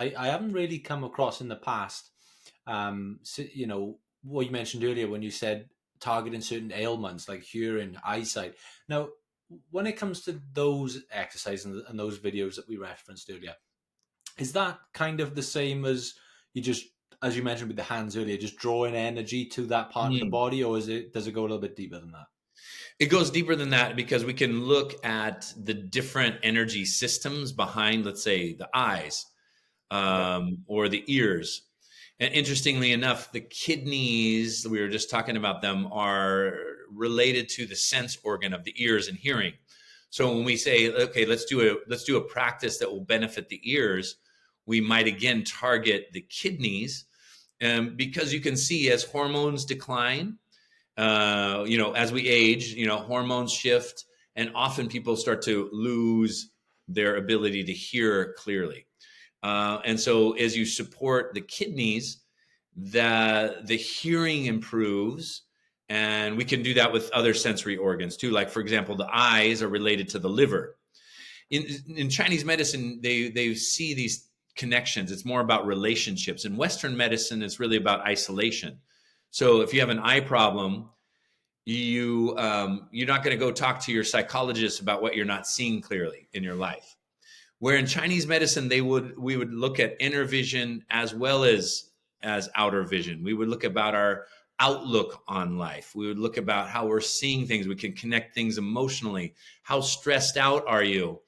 I haven't really come across in the past. So, what you mentioned earlier when you said targeting certain ailments like hearing, eyesight. Now, when it comes to those exercises and those videos that we referenced earlier, is that kind of the same as you just, as you mentioned with the hands earlier, just drawing energy to that part of the Mm. body, or does it go a little bit deeper than that? It goes deeper than that because we can look at the different energy systems behind, let's say, the eyes, Okay. or the ears. And interestingly enough, the kidneys, we were just talking about them, are related to the sense organ of the ears and hearing. So when we say, okay, let's do a practice that will benefit the ears, we might again target the kidneys, because you can see as hormones decline, as we age, hormones shift, and often people start to lose their ability to hear clearly. And so as you support the kidneys, the hearing improves. And we can do that with other sensory organs too. Like, for example, the eyes are related to the liver. In Chinese medicine, they see these connections. It's more about relationships. In Western medicine, it's really about isolation. So if you have an eye problem, you're not going to go talk to your psychologist about what you're not seeing clearly in your life. Where in Chinese medicine, we would look at inner vision as well as outer vision. We would look about our outlook on life. We would look about how we're seeing things. We can connect things emotionally. How stressed out are you?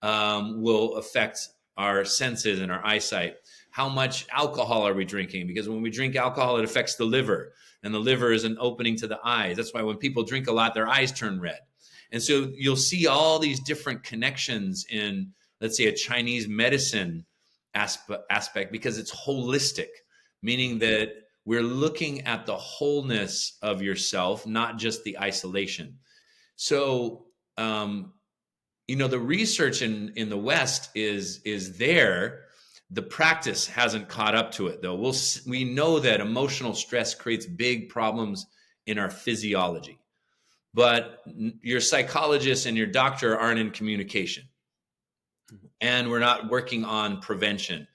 Will affect our senses and our eyesight. How much alcohol are we drinking? Because when we drink alcohol, it affects the liver, and the liver is an opening to the eyes. That's why when people drink a lot, their eyes turn red. And so you'll see all these different connections in, let's say, a Chinese medicine aspect, because it's holistic, meaning that we're looking at the wholeness of yourself, not just the isolation. So, the research in the West is there. The practice hasn't caught up to it, though. We know that emotional stress creates big problems in our physiology, but your psychologist and your doctor aren't in communication, and we're not working on prevention,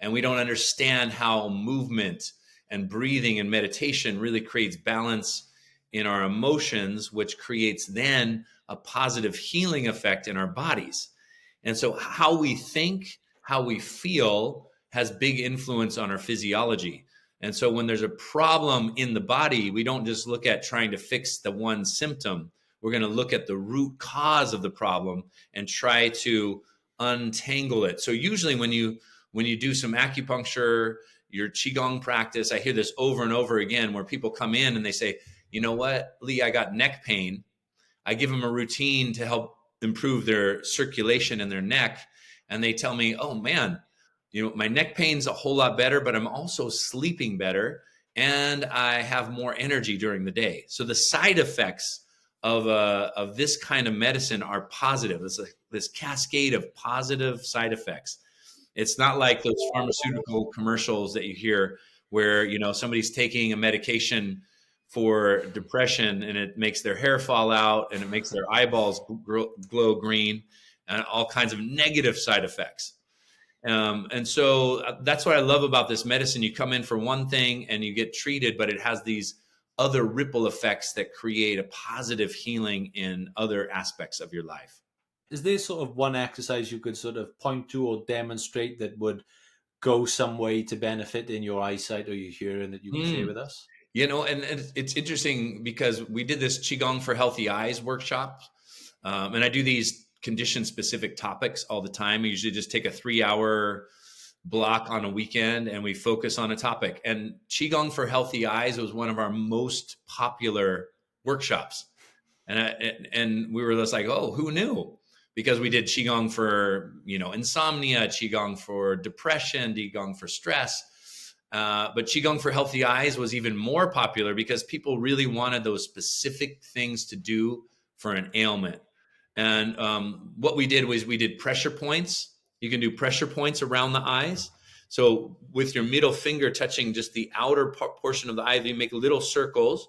and we don't understand how movement and breathing and meditation really creates balance in our emotions, which creates then a positive healing effect in our bodies. And so how we think, how we feel has big influence on our physiology. And so when there's a problem in the body, we don't just look at trying to fix the one symptom. We're going to look at the root cause of the problem and try to untangle it. So usually when you do some acupuncture, your Qigong practice, I hear this over and over again where people come in and they say, you know what, Lee, I got neck pain. I give them a routine to help improve their circulation in their neck. And they tell me, oh man, my neck pain's a whole lot better, but I'm also sleeping better and I have more energy during the day. So the side effects of this kind of medicine are positive. It's this cascade of positive side effects. It's not like those pharmaceutical commercials that you hear where, somebody's taking a medication for depression and it makes their hair fall out and it makes their eyeballs glow green and all kinds of negative side effects. And so that's what I love about this medicine. You come in for one thing and you get treated, but it has these other ripple effects that create a positive healing in other aspects of your life. Is there sort of one exercise you could sort of point to or demonstrate that would go some way to benefit in your eyesight or your hearing that you could share with us? And it's interesting because we did this Qigong for Healthy Eyes workshop. And I do these condition-specific topics all the time. I usually just take a 3-hour block on a weekend and we focus on a topic. And Qigong for Healthy Eyes was one of our most popular workshops. And we were just like, oh, who knew? Because we did Qigong for, insomnia, Qigong for depression, Qigong for stress. But Qigong for Healthy Eyes was even more popular because people really wanted those specific things to do for an ailment. And what we did was we did pressure points. You can do pressure points around the eyes. So with your middle finger touching just the outer portion of the eye, you make little circles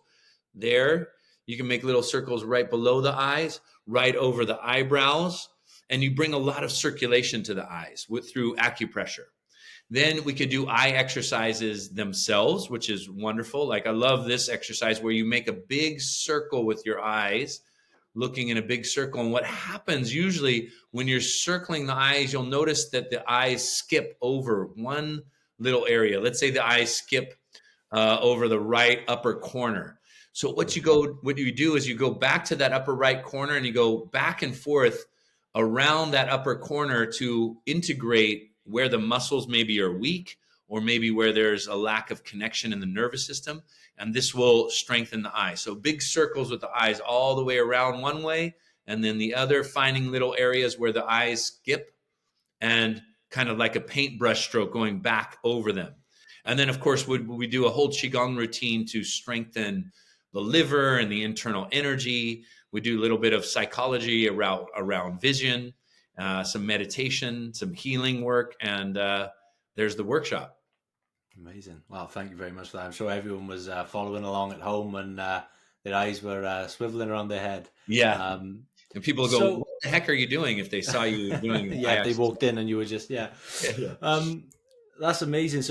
there. You can make little circles right below the eyes, right over the eyebrows, and you bring a lot of circulation to the eyes through acupressure. Then we could do eye exercises themselves, which is wonderful. Like I love this exercise where you make a big circle with your eyes, looking in a big circle. And what happens usually when you're circling the eyes, you'll notice that the eyes skip over one little area. Let's say the eyes skip over the right upper corner. So what you do is you go back to that upper right corner and you go back and forth around that upper corner to integrate where the muscles maybe are weak or maybe where there's a lack of connection in the nervous system. And this will strengthen the eye. So big circles with the eyes all the way around one way, and then the other, finding little areas where the eyes skip and kind of like a paintbrush stroke going back over them. And then, of course, we do a whole Qigong routine to strengthen the liver and the internal energy. We do a little bit of psychology around vision, some meditation, some healing work, and there's the workshop. Amazing. Well, thank you very much for that. I'm sure everyone was following along at home and their eyes were swiveling around their head. Yeah. And people go, what the heck are you doing if they saw you doing yeah, they walked in and you were just, That's amazing. So